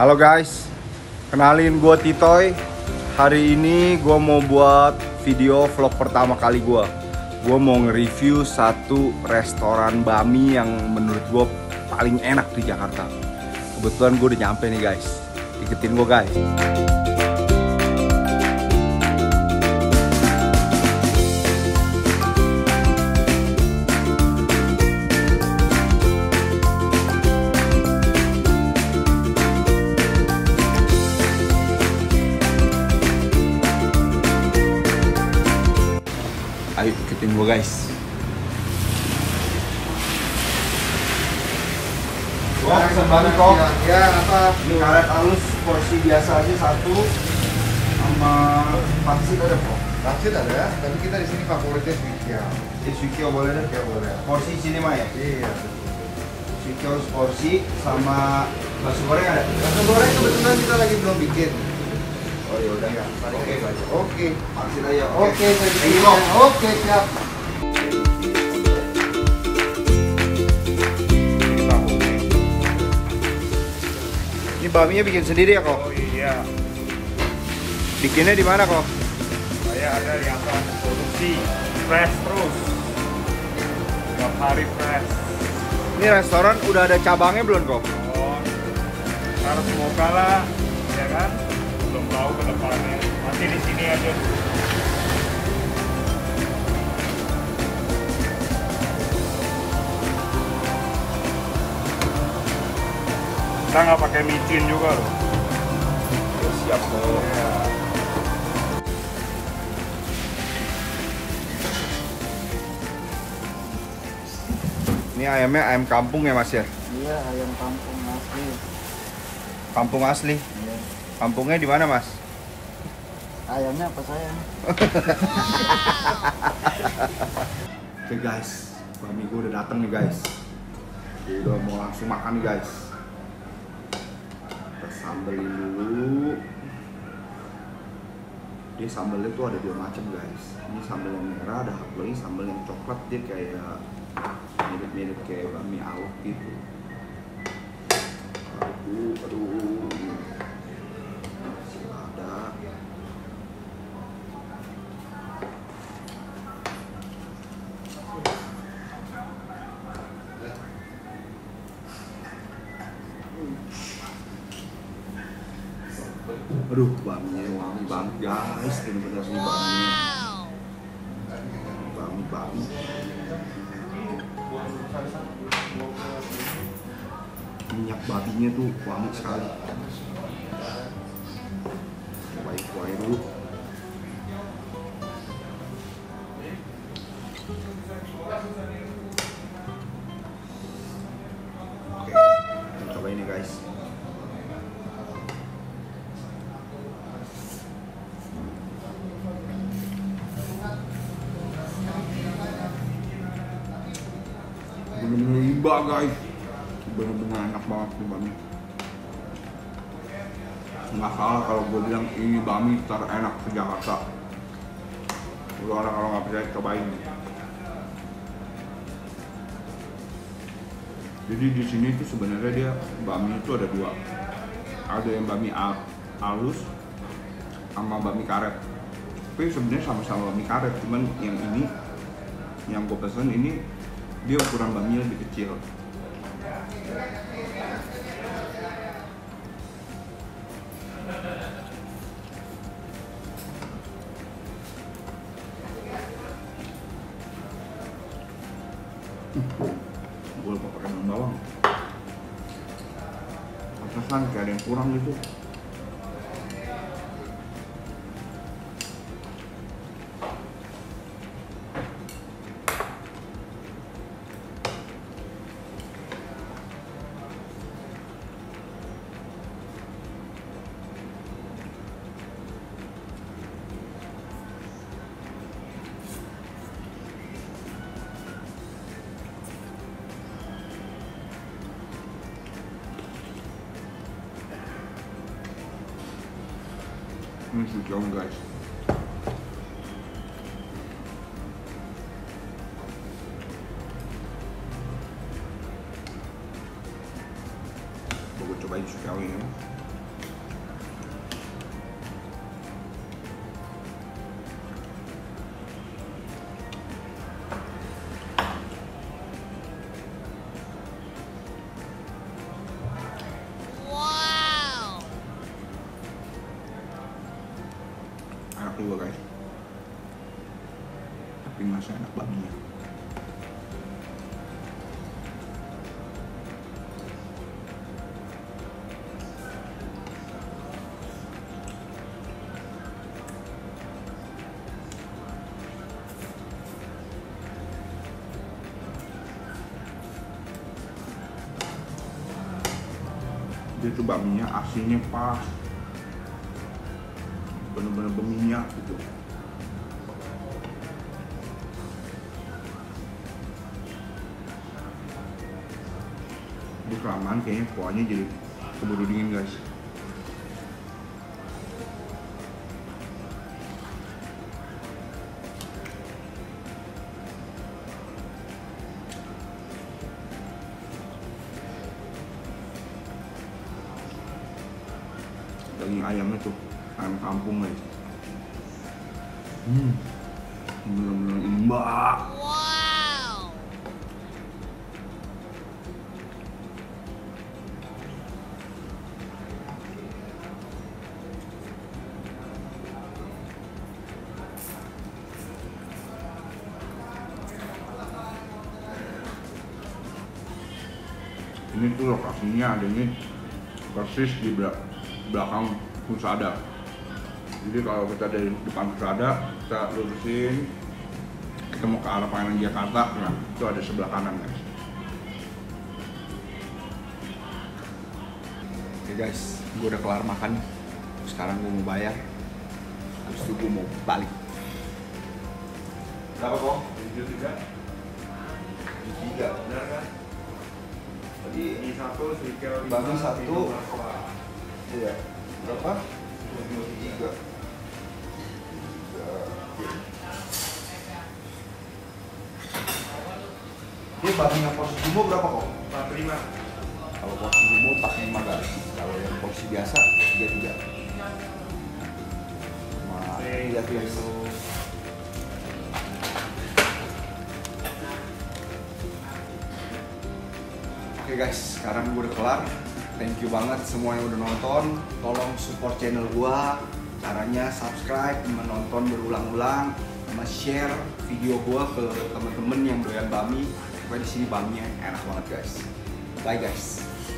Halo guys, kenalin gue Titoy. Hari ini gue mau buat video vlog pertama kali gue. Gue mau nge-review satu restoran bami yang menurut gue paling enak di Jakarta. Kebetulan gue udah nyampe nih guys. Ikutin gue guys. Ayo ikutin gue guys. Wah, pesan banget kok. Ya apa? Karet halus porsi biasa aja satu, sama pangsit ada kok. Pangsit ada, tapi kita di sini favoritnya Swikyo. Swikyo boleh deh. Ya boleh. Porsi sini mah ya. Iya. Swikyo porsi sama bakso goreng ada. Bakso goreng kebetulan kita lagi belum bikin. Oh ya udah. Iya. Oke. Oke. Pangsit aja. Oke, saya Thank bikin. you, Kok. Oke, siap. Ini baminya bikin sendiri ya kok? Oh iya, Bikinnya di mana kok? saya ada yang akan produksi fresh terus. Tiap hari fresh. Ini restoran udah ada cabangnya belum kok? Oh, harus semoga lah, ya kan? Belum tahu ke depannya. Masih di sini aja. Kita nggak pakai micin juga loh. Siap kok. Ya. Ini ayamnya ayam kampung ya mas ya? Iya, ayam kampung asli. Kampung asli. Iya. Kampungnya di mana mas? Ayamnya apa sayang? Oke guys, bami gue udah dateng nih guys. Gue udah mau langsung makan nih guys. Kita sambelin dulu. Dia sambelnya tuh ada dua macam guys. Ini sambal yang merah, ada satu lagi sambal yang coklat. Dia kayak mirip-mirip kayak bami awok gitu. Aduh. Masih ada. Aduh, baminya wangi banget guys, bener-bener nih baminya. Bami. Minyak babinya tuh wangi sekali. Cobain kuahnya dulu. Oke, kita cobain nih guys. Bener-bener limbah guys, bener-bener enak banget nih bami. Nggak salah kalau gue bilang ini bami terenak di Jakarta. Udah orang kalau nggak percaya cobain. Jadi di sini tuh sebenarnya dia bami itu ada dua. Ada yang bami halus sama bami karet. Tapi sebenarnya sama-sama bami karet, cuman yang ini yang gue pesen ini dia ukuran baminya lebih kecil. Gue lupa pakai daun bawang. Rasanya kayak ada yang kurang gitu. Ini Swikyo guys. Gue cobain Swikyo ini. satu gua guys. Tapi masih enak baminya. Dia tuh bakminya asinnya pas, bener-bener berminyak gitu. Ini kelamaan kayaknya kuahnya jadi keburu dingin guys. Daging ayamnya tuh ayam kampung guys. Bener-bener imbang. Wow. Ini tuh lokasinya adanya persis di belakang Husada. Jadi kalau kita dari depan Husada, kita lurusin, kita mau ke arah Panganan Jakarta, nah itu ada sebelah kanan guys. Oke guys, gue udah kelar makan. Sekarang gue mau bayar, terus itu gue mau balik. Berapa kok? 73. 3. Benar kan? Tadi Ini satu, Srikel bagi 5, satu. Vino berapa? iya. Berapa? 23. Dia baginya porsi jumbo berapa kok? 45. Kalau porsi jumbo 45 guys. Kalau yang porsi biasa 33. Lihat guys. Oke guys, sekarang gue udah kelar. Thank you banget semua yang udah nonton. Tolong support channel gue. Caranya subscribe, menonton berulang-ulang, sama share video gue ke temen-temen yang doyan bami. Supaya di sini baminya enak banget guys. Bye guys.